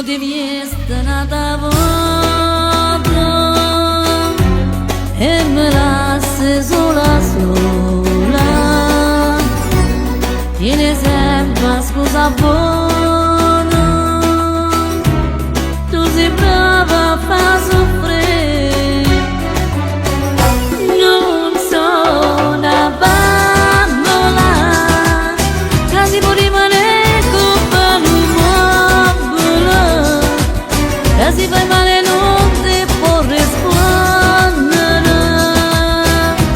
devi essere nata volta e me lasci sola sola. Tieni sempre scusa buona, tu sei brava a far soffrire. Non sono una bambola che si può rimanere con l'uomo, che si fa male non ti può rispondere.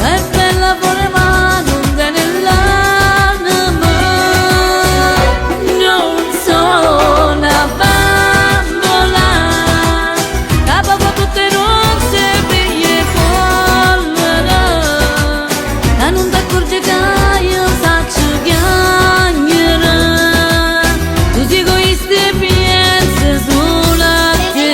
È bella fuori ma non tiene l'anima. Non sono una bambola che proprio tutte non si piglia polvere, che non ti accorgi che io saccio chiagnere. Tu sei egoista e pensi solo a te.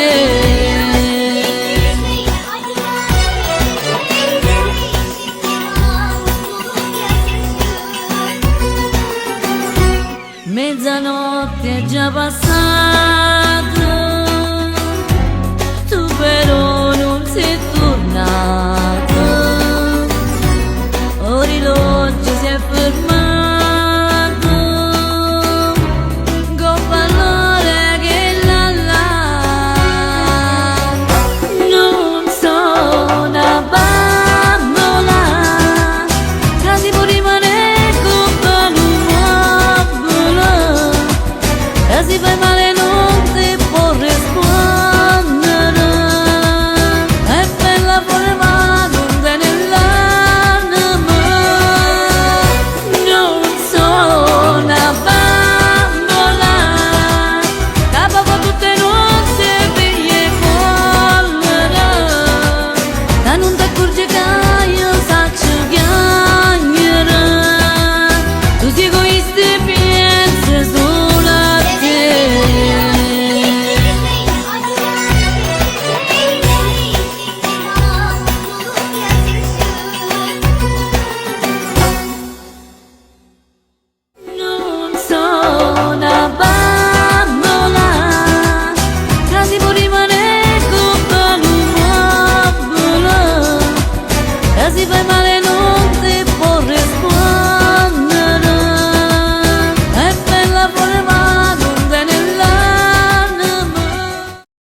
Mezzanotte è già passata, tu però non sei tornata. Orologio si è fermato, con valore che la la. Non sono una bambola che si può rimanere con l'uomo, che si fa male non ti può rispondere. È bella fuori ma non tiene l'anima. Non sono una bambola che proprio tutte non si piglia polvere, che non ti accorgi che io saccio chiagnere. Tu sei egoista e pensi solo a te. Non sono una bambola che si può rimanere con l'uomo, che si fa male